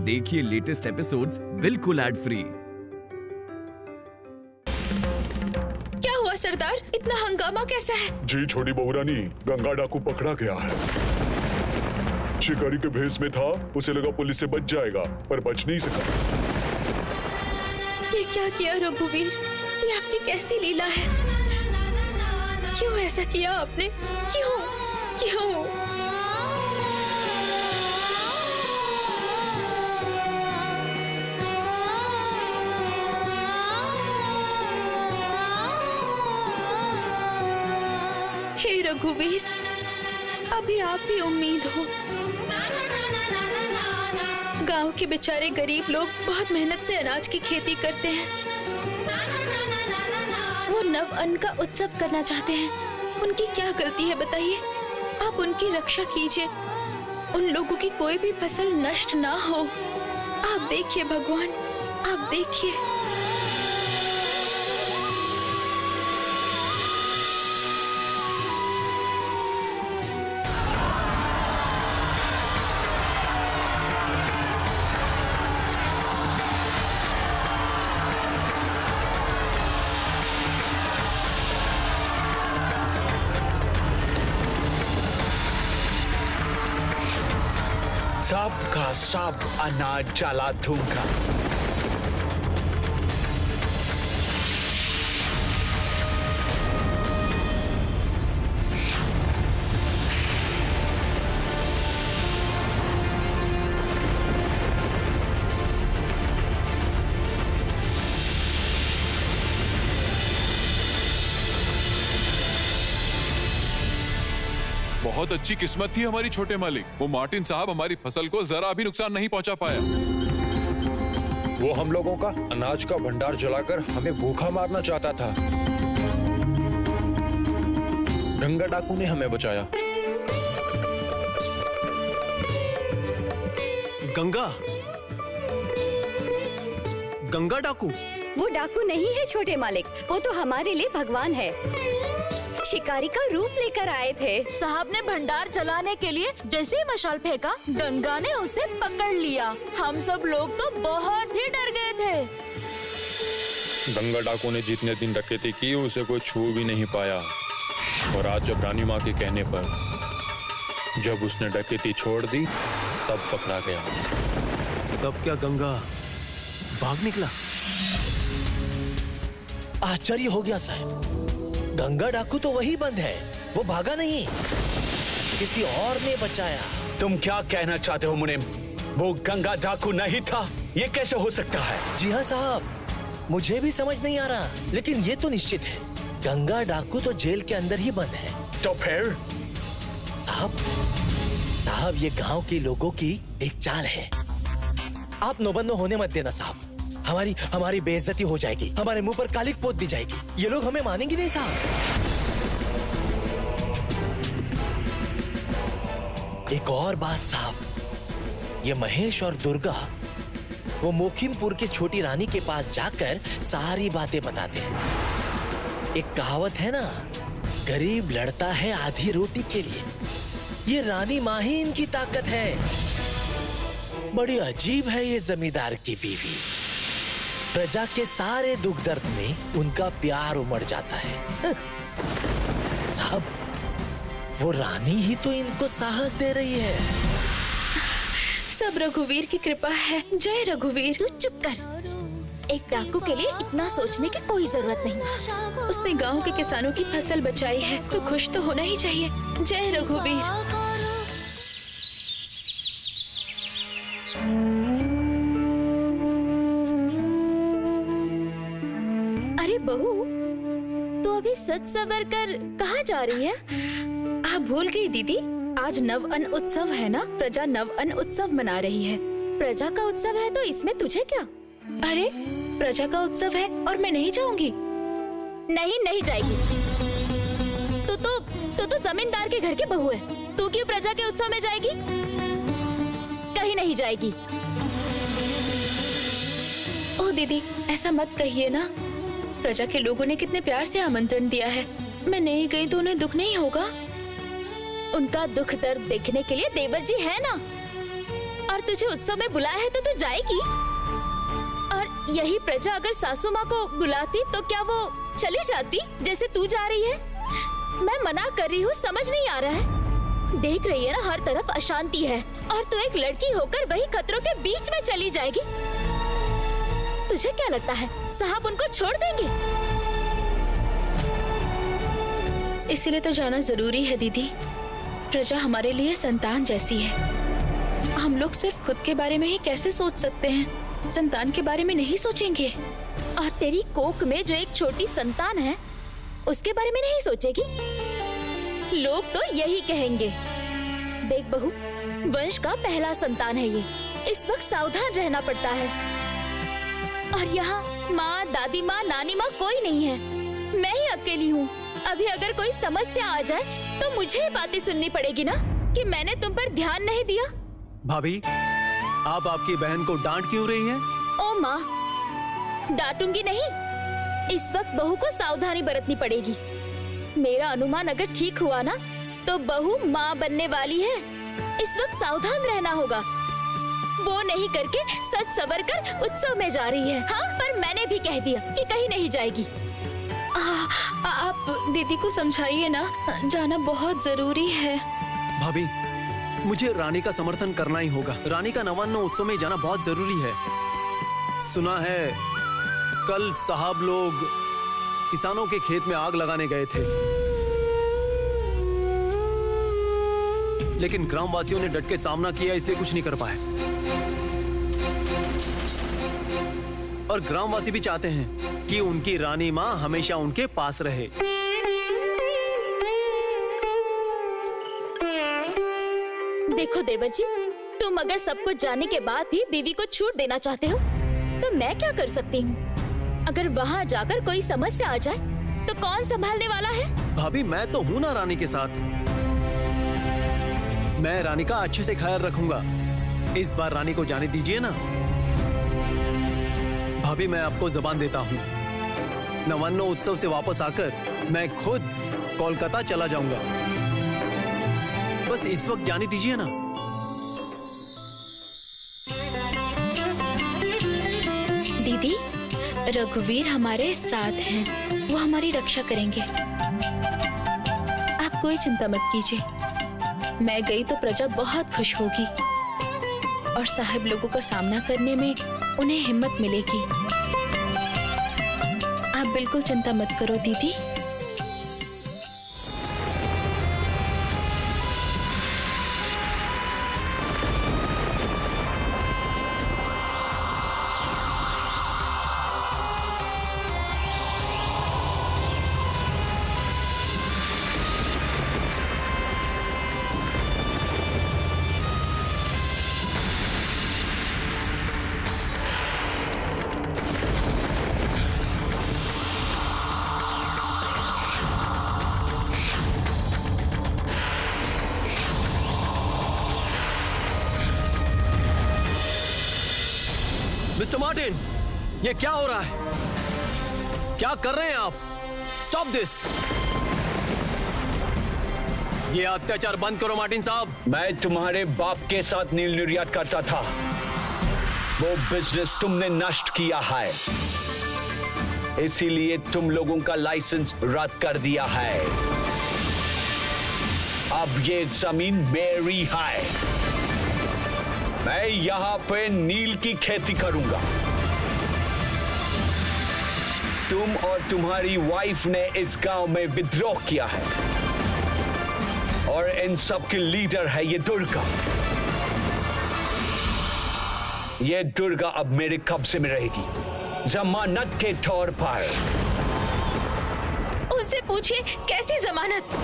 देखिए latest episodes बिल्कुल ad free. क्या हुआ सरदार, इतना हंगामा कैसा है? जी छोटी बहू रानी, गंगा डाकू पकड़ा गया है। शिकारी के भेष में था, उसे लगा पुलिस से बच जाएगा, पर बच नहीं सका। ये क्या किया रघुवीर? ये आपकी कैसी लीला है? क्यों ऐसा किया आपने? क्यों क्यों? हे रघुवीर, अभी आप भी उम्मीद हो। गांव के बेचारे गरीब लोग बहुत मेहनत से अनाज की खेती करते हैं। वो नव अन्न का उत्सव करना चाहते हैं। उनकी क्या गलती है बताइए? आप उनकी रक्षा कीजिए, उन लोगों की कोई भी फसल नष्ट ना हो। आप देखिए भगवान, आप देखिए। सबका सब अनाज जला दूंगा। बहुत अच्छी किस्मत थी हमारी छोटे मालिक। वो मार्टिन साहब हमारी फसल को जरा भी नुकसान नहीं पहुंचा पाया। वो हम लोगों का अनाज का भंडार जलाकर हमें भूखा मारना चाहता था। गंगा डाकू ने हमें बचाया। गंगा डाकू? वो डाकू नहीं है छोटे मालिक, वो तो हमारे लिए भगवान है। शिकारी का रूप लेकर आए थे। साहब ने भंडार जलाने के लिए जैसे ही मशाल फेंका, गंगा ने उसे पकड़ लिया। हम सब लोग तो बहुत ही डर गए थे। गंगा डाकू ने जितने दिन डकैती की उसे कोई छू भी नहीं पाया। और आज जब रानी माँ के कहने पर जब उसने डकैती छोड़ दी, तब पकड़ा गया। तब क्या गंगा भाग निकला? आश्चर्य हो गया साहब, गंगा डाकू तो वही बंद है, वो भागा नहीं, किसी और ने बचाया। तुम क्या कहना चाहते हो मुनीम? वो गंगा डाकू नहीं था, ये कैसे हो सकता है? जी हाँ साहब, मुझे भी समझ नहीं आ रहा, लेकिन ये तो निश्चित है, गंगा डाकू तो जेल के अंदर ही बंद है। तो फिर? साहब ये गांव के लोगों की एक चाल है। आप नौबंदो होने मत देना साहब, हमारी बेइज्जती हो जाएगी, हमारे मुंह पर कालिक पोत दी जाएगी। ये लोग हमें मानेंगे नहीं साहब। एक और बात साहब, ये महेश और दुर्गा वो मोखिमपुर की छोटी रानी के पास जाकर सारी बातें बताते हैं। एक कहावत है ना, गरीब लड़ता है आधी रोटी के लिए। ये रानी माँ ही इनकी ताकत है। बड़ी अजीब है ये जमींदार की बीवी। प्रजा के सारे दुख दर्द में उनका प्यार उमड़ जाता है। साहब वो रानी ही तो इनको साहस दे रही है। सब रघुवीर की कृपा है। जय रघुवीर। तू चुप कर। एक डाकू के लिए इतना सोचने की कोई जरूरत नहीं। उसने गांव के किसानों की फसल बचाई है तो खुश तो होना ही चाहिए। जय रघुवीर। बहू, तो अभी सच सवर कर कहाँ जा रही है? आप भूल गई दीदी, आज नव अन्न उत्सव है ना। प्रजा नव अन्न उत्सव मना रही है। प्रजा का उत्सव है तो इसमें तुझे क्या? अरे प्रजा का उत्सव है और मैं नहीं जाऊंगी? नहीं जाएगी। तो जमींदार के घर की बहू है, तू क्यों प्रजा के उत्सव में जाएगी? कहीं नहीं जाएगी। ओ दीदी, ऐसा मत कहिए ना। प्रजा के लोगों ने कितने प्यार से आमंत्रण दिया है, मैं नहीं गई तो उन्हें दुख नहीं होगा? उनका दुख दर्द देखने के लिए देवर जी है ना। और तुझे उत्सव में बुलाया है तो तू जाएगी। और यही प्रजा अगर सासू माँ को बुलाती तो क्या वो चली जाती जैसे तू जा रही है? मैं मना कर रही हूँ, समझ नहीं आ रहा है? देख रही है ना, हर तरफ अशांति है और तू एक लड़की होकर वही खतरों के बीच में चली जाएगी। तुझे क्या लगता है साहब उनको छोड़ देंगे? इसीलिए तो जाना जरूरी है दीदी। प्रजा हमारे लिए संतान जैसी है। हम लोग सिर्फ खुद के बारे में ही कैसे सोच सकते हैं, संतान के बारे में नहीं सोचेंगे। और तेरी कोख में जो एक छोटी संतान है उसके बारे में नहीं सोचेगी? लोग तो यही कहेंगे। देख बहू, वंश का पहला संतान है ये, इस वक्त सावधान रहना पड़ता है। और यहाँ माँ, दादी माँ, नानी माँ कोई नहीं है, मैं ही अकेली हूँ। अभी अगर कोई समस्या आ जाए तो मुझे बातें सुननी पड़ेगी ना कि मैंने तुम पर ध्यान नहीं दिया। भाभी, आप आपकी बहन को डांट क्यों रही हैं? ओ माँ, डांटूंगी नहीं। इस वक्त बहू को सावधानी बरतनी पड़ेगी। मेरा अनुमान अगर ठीक हुआ ना तो बहू माँ बनने वाली है। इस वक्त सावधान रहना होगा। वो नहीं करके सच सवर कर उत्सव में जा रही है। हाँ, पर मैंने भी कह दिया कि कहीं नहीं जाएगी। आप दीदी को समझाइए ना, जाना बहुत जरूरी है। भाभी, मुझे रानी का समर्थन करना ही होगा। रानी का नवान्न उत्सव में जाना बहुत जरूरी है। सुना है कल साहब लोग किसानों के खेत में आग लगाने गए थे, लेकिन ग्रामवासियों ने डट के सामना किया, इसलिए कुछ नहीं कर पाए। और ग्रामवासी भी चाहते हैं कि उनकी रानी माँ हमेशा उनके पास रहे। देखो देवर जी, तुम अगर सब कुछ जानने के बाद भी बीवी को छूट देना चाहते हो तो मैं क्या कर सकती हूँ? अगर वहाँ जाकर कोई समस्या आ जाए तो कौन संभालने वाला है? भाभी, मैं तो हूँ ना रानी के साथ। मैं रानी का अच्छे से ख्याल रखूंगा। इस बार रानी को जाने दीजिए ना। भाभी, मैं आपको जबान देता हूँ, नवान्न उत्सव से वापस आकर मैं खुद कोलकाता चला जाऊंगा। बस इस वक्त जाने दीजिए ना। दीदी, रघुवीर हमारे साथ हैं, वो हमारी रक्षा करेंगे। आप कोई चिंता मत कीजिए। मैं गई तो प्रजा बहुत खुश होगी और साहब लोगों का सामना करने में उन्हें हिम्मत मिलेगी। आप बिल्कुल चिंता मत करो दीदी। मिस्टर मार्टिन, ये क्या हो रहा है? क्या कर रहे हैं आप? Stop this! ये अत्याचार बंद करो मार्टिन साहब। मैं तुम्हारे बाप के साथ नील निर्यात करता था, वो बिजनेस तुमने नष्ट किया है, इसीलिए तुम लोगों का लाइसेंस रद्द कर दिया है। अब ये जमीन मेरी है। मैं यहाँ पे नील की खेती करूंगा। तुम और तुम्हारी वाइफ ने इस गांव में विद्रोह किया है और इन सब की लीडर है ये दुर्गा। ये दुर्गा अब मेरे कब्जे में रहेगी, जमानत के तौर पर। उनसे पूछिए कैसी जमानत?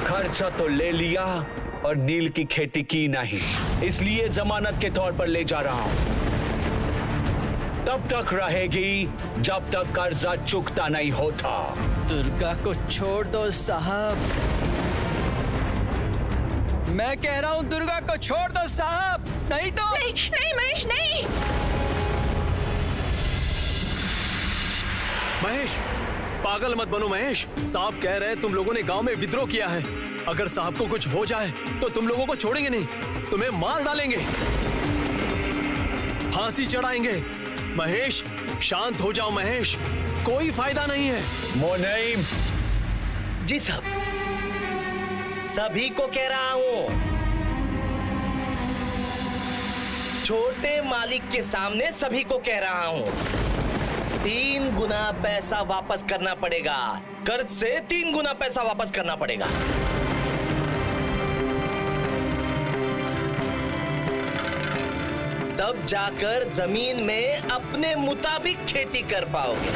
खर्चा तो ले लिया और नील की खेती की नहीं, इसलिए जमानत के तौर पर ले जा रहा हूं। तब तक रहेगी जब तक कर्जा चुकता नहीं होता। दुर्गा को छोड़ दो साहब। मैं कह रहा हूं दुर्गा को छोड़ दो साहब, नहीं तो नहीं, नहीं महेश, नहीं। महेश, पागल मत बनो महेश। साहब कह रहे हैं तुम लोगों ने गांव में विद्रोह किया है। अगर साहब को कुछ हो जाए तो तुम लोगों को छोड़ेंगे नहीं, तुम्हें मार डालेंगे, फांसी चढ़ाएंगे। महेश, शांत हो जाओ महेश, कोई फायदा नहीं है। मुनीम जी साहब, सभी को कह रहा हूं, छोटे मालिक के सामने सभी को कह रहा हूं, 3 गुना पैसा वापस करना पड़ेगा। कर्ज से 3 गुना पैसा वापस करना पड़ेगा। तब जाकर जमीन में अपने मुताबिक खेती कर पाओगे।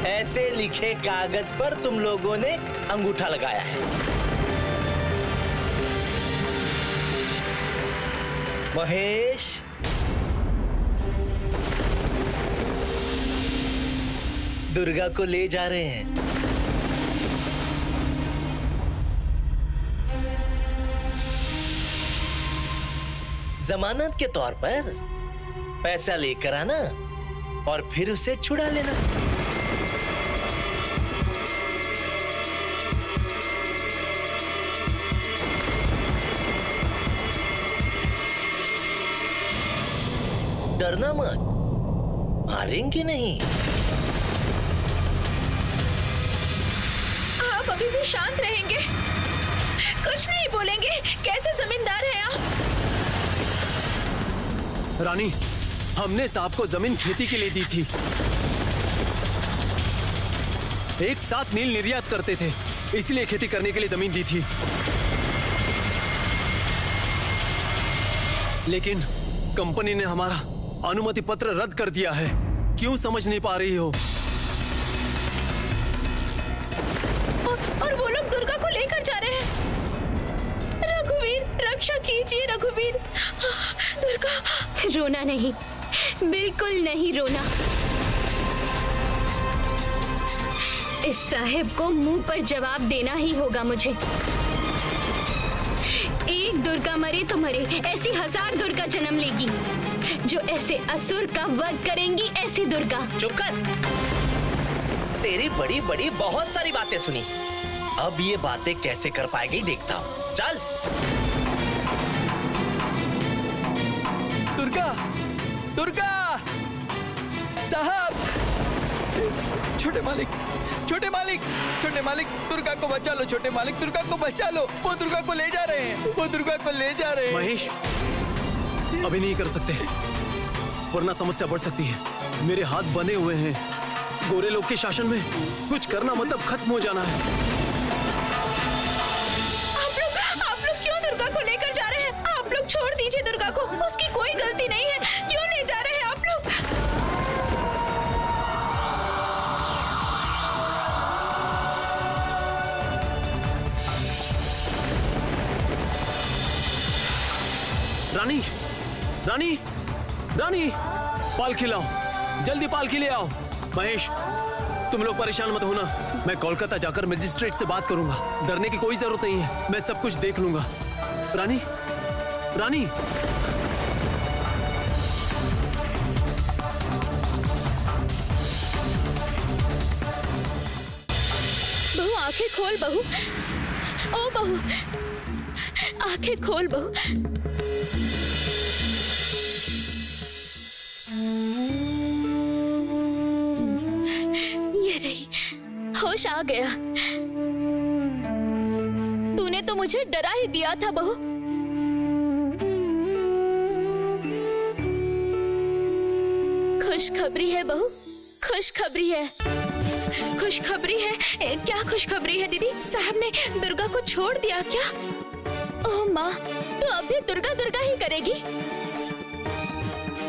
ऐसे लिखे कागज पर तुम लोगों ने अंगूठा लगाया है। महेश, दुर्गा को ले जा रहे हैं। जमानत के तौर पर पैसा लेकर आना और फिर उसे छुड़ा लेना। डरना मत, मारेंगे नहीं। आप अभी भी शांत रहेंगे, कुछ नहीं बोलेंगे? कैसे जमींदार हैं आप? रानी, हमने साहब को जमीन खेती के लिए दी थी। एक साथ नील निर्यात करते थे, इसलिए खेती करने के लिए जमीन दी थी। लेकिन कंपनी ने हमारा अनुमति पत्र रद्द कर दिया है। क्यों समझ नहीं पा रही हो? और वो लोग दुर्गा को लेकर जा रहे हैं। रघुवीर, रक्षा कीजिए रघुवीर। दुर्गा। रोना नहीं, बिल्कुल नहीं रोना। इस साहिब को मुंह पर जवाब देना ही होगा मुझे। एक दुर्गा मरे तो मरे, ऐसी 1000 दुर्गा जन्म लेगी जो ऐसे असुर का वध करेंगी। ऐसी दुर्गा। चुप कर। तेरी बड़ी बड़ी बहुत सारी बातें सुनी, अब ये बातें कैसे कर पाएगी देखता हूँ। चल। दुर्गा, दुर्गा साहब, छोटे मालिक, छोटे मालिक, छोटे मालिक, दुर्गा को बचा लो। छोटे मालिक, दुर्गा को बचा लो। वो दुर्गा को ले जा रहे हैं, वो दुर्गा को ले जा रहे हैं। महेश, अभी नहीं कर सकते, वरना समस्या बढ़ सकती है। मेरे हाथ बने हुए हैं। गोरे लोग के शासन में कुछ करना मतलब खत्म हो जाना है। आप लोग क्यों दुर्गा को लेकर जा रहे हैं? आप लोग छोड़ दीजिए दुर्गा को, उसकी कोई गलती नहीं है। क्यों ले जा रहे हैं आप लोग? रानी, रानी, रानी, पालकी लाओ, जल्दी पालकी ले आओ। महेश, तुम लोग परेशान मत होना, मैं कोलकाता जाकर मजिस्ट्रेट से बात करूंगा। डरने की कोई जरूरत नहीं है, मैं सब कुछ देख लूंगा। रानी, रानी, बहू आंखें खोल बहू। ओ बहू, आंखें खोल बहू। ये रही, होश आ गया। तूने तो मुझे डरा ही दिया था बहू। खुशखबरी है बहू, खुशखबरी है। खुशखबरी है? क्या खुशखबरी है दीदी? साहब ने दुर्गा को छोड़ दिया क्या? ओह माँ, तो अब भी दुर्गा दुर्गा ही करेगी?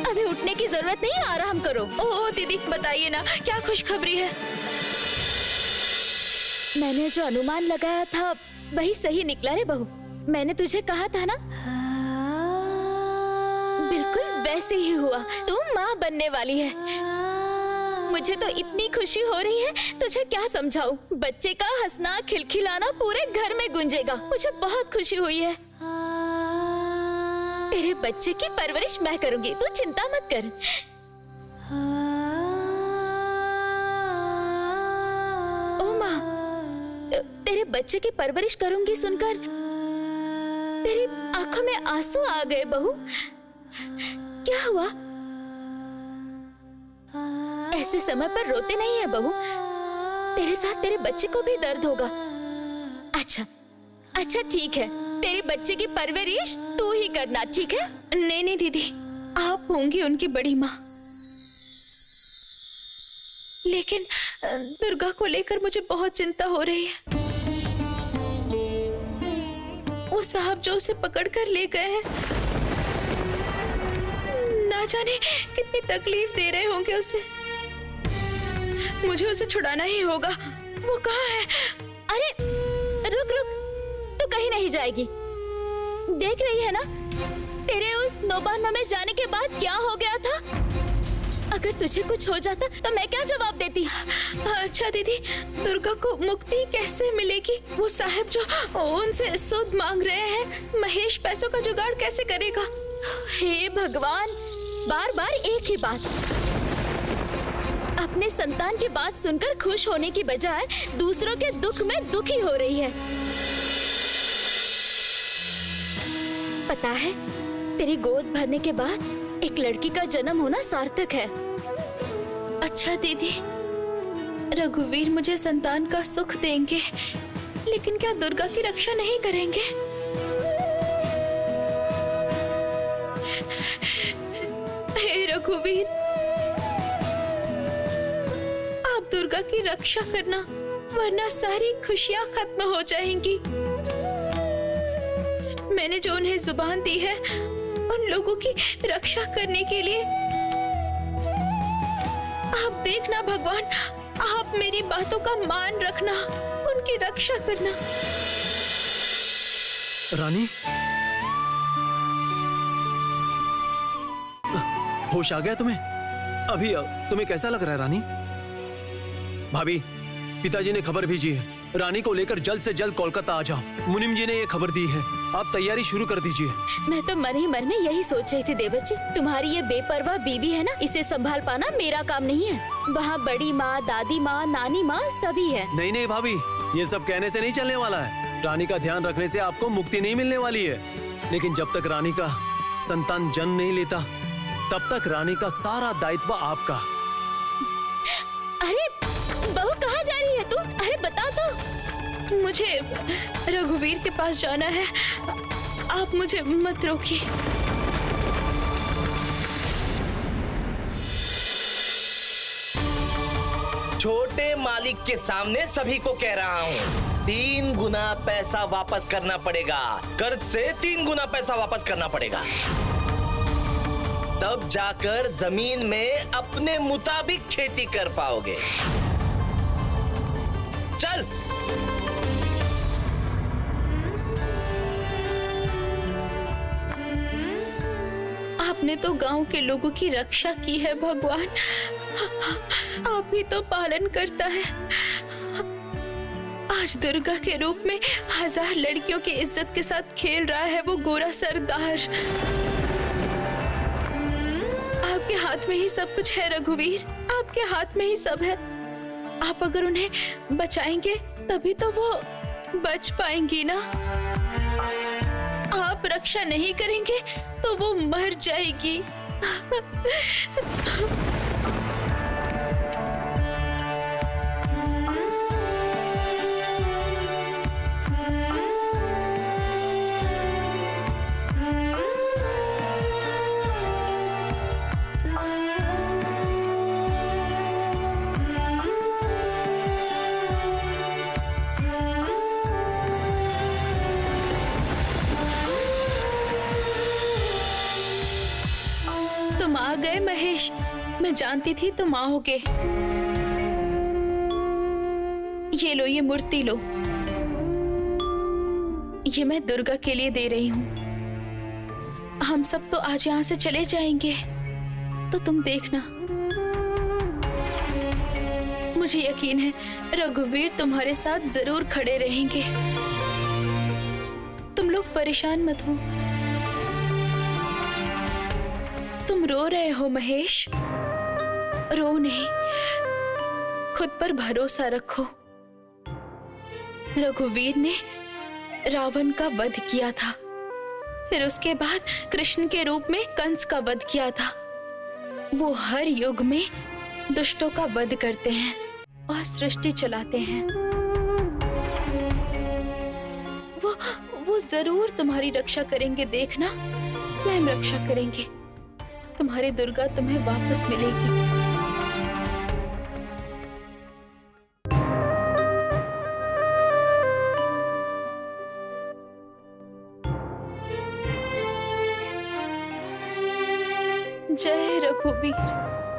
अभी उठने की जरूरत नहीं, आराम करो। ओह दीदी, बताइए ना, क्या खुशखबरी है? मैंने जो अनुमान लगाया था वही सही निकला रे बहू। मैंने तुझे कहा था ना, बिल्कुल वैसे ही हुआ। तू माँ बनने वाली है। मुझे तो इतनी खुशी हो रही है, तुझे क्या समझाऊं। बच्चे का हंसना खिलखिलाना पूरे घर में गूंजेगा। मुझे बहुत खुशी हुई है। तेरे बच्चे की परवरिश मैं करूंगी, तू चिंता मत कर। ओ माँ, तेरे बच्चे की परवरिश करूंगी सुनकर तेरी आंखों में आंसू आ गए बहू। क्या हुआ? ऐसे समय पर रोते नहीं है बहू, तेरे साथ तेरे बच्चे को भी दर्द होगा। अच्छा अच्छा ठीक है, तेरे बच्चे की परवरिश तू ही करना, ठीक है? नहीं नहीं दीदी, आप होंगी उनकी बड़ी माँ, लेकिन दुर्गा को लेकर मुझे बहुत चिंता हो रही है। वो साहब जो उसे पकड़कर ले गए हैं, ना जाने कितनी तकलीफ दे रहे होंगे उसे। मुझे उसे छुड़ाना ही होगा। वो कहाँ है? अरे रुक रुक, तू कहीं नहीं जाएगी। देख रही है ना तेरे उस नौबाना में जाने के बाद क्या हो गया था। अगर तुझे कुछ हो जाता तो मैं क्या जवाब देती? अच्छा दीदी, दुर्गा को मुक्ति कैसे मिलेगी? वो साहब जो उनसे सूद मांग रहे हैं, महेश पैसों का जुगाड़ कैसे करेगा? हे भगवान, बार बार एक ही बात। अपने संतान की बात सुनकर खुश होने की बजाय दूसरों के दुख में दुखी हो रही है। पता है, तेरी गोद भरने के बाद एक लड़की का जन्म होना सार्थक है। अच्छा दीदी, रघुवीर मुझे संतान का सुख देंगे, लेकिन क्या दुर्गा की रक्षा नहीं करेंगे? हे रघुवीर, आप दुर्गा की रक्षा करना, वरना सारी खुशियां खत्म हो जाएंगी। मैंने जो उन्हें जुबान दी है उन लोगों की रक्षा करने के लिए, आप देखना भगवान, आप मेरी बातों का मान रखना, उनकी रक्षा करना। रानी, होश आ गया तुम्हें? अभी तुम्हें कैसा लग रहा है रानी? भाभी, पिताजी ने खबर भेजी है, रानी को लेकर जल्द से जल्द कोलकाता आ जाओ। मुनिम जी ने ये खबर दी है, आप तैयारी शुरू कर दीजिए। मैं तो मन ही मन में यही सोच रही थी देवर जी, तुम्हारी ये बेपरवाह बीवी है ना, इसे संभाल पाना मेरा काम नहीं है। वहाँ बड़ी माँ, दादी माँ, नानी माँ सभी है। नहीं नहीं भाभी, ये सब कहने से नहीं चलने वाला है। रानी का ध्यान रखने से आपको मुक्ति नहीं मिलने वाली है, लेकिन जब तक रानी का संतान जन्म नहीं लेता, तब तक रानी का सारा दायित्व आपका। अरे बहू, कहाँ जा रही है तू? अरे बता तो। मुझे रघुवीर के पास जाना है, आप मुझे मत रोकिए। छोटे मालिक के सामने सभी को कह रहा हूँ, 3 गुना पैसा वापस करना पड़ेगा। कर्ज से 3 गुना पैसा वापस करना पड़ेगा, तब जाकर जमीन में अपने मुताबिक खेती कर पाओगे। चल। आपने तो गांव के लोगों की रक्षा की है भगवान, आप ही तो पालन करता है। आज दुर्गा के रूप में 1000 लड़कियों की इज्जत के साथ खेल रहा है वो गोरा सरदार। आपके हाथ में ही सब कुछ है रघुवीर, आपके हाथ में ही सब है। आप अगर उन्हें बचाएंगे तभी तो वो बच पाएंगी ना। आप रक्षा नहीं करेंगे तो वो मर जाएगी। तुम आ गए महेश, मैं जानती थी तुम आओगे। ये लो, ये मूर्ति लो, ये मैं दुर्गा के लिए दे रही हूँ। हम सब तो आज यहाँ से चले जाएंगे, तो तुम देखना। मुझे यकीन है रघुवीर तुम्हारे साथ जरूर खड़े रहेंगे। तुम लोग परेशान मत हो। तुम रो रहे हो महेश। रो नहीं, खुद पर भरोसा रखो। रघुवीर ने रावण का वध किया था, फिर उसके बाद कृष्ण के रूप में कंस का वध किया था। वो हर युग में दुष्टों का वध करते हैं और सृष्टि चलाते हैं। वो जरूर तुम्हारी रक्षा करेंगे, देखना, स्वयं रक्षा करेंगे। तुम्हारी दुर्गा तुम्हें वापस मिलेगी। जय रघुवीर।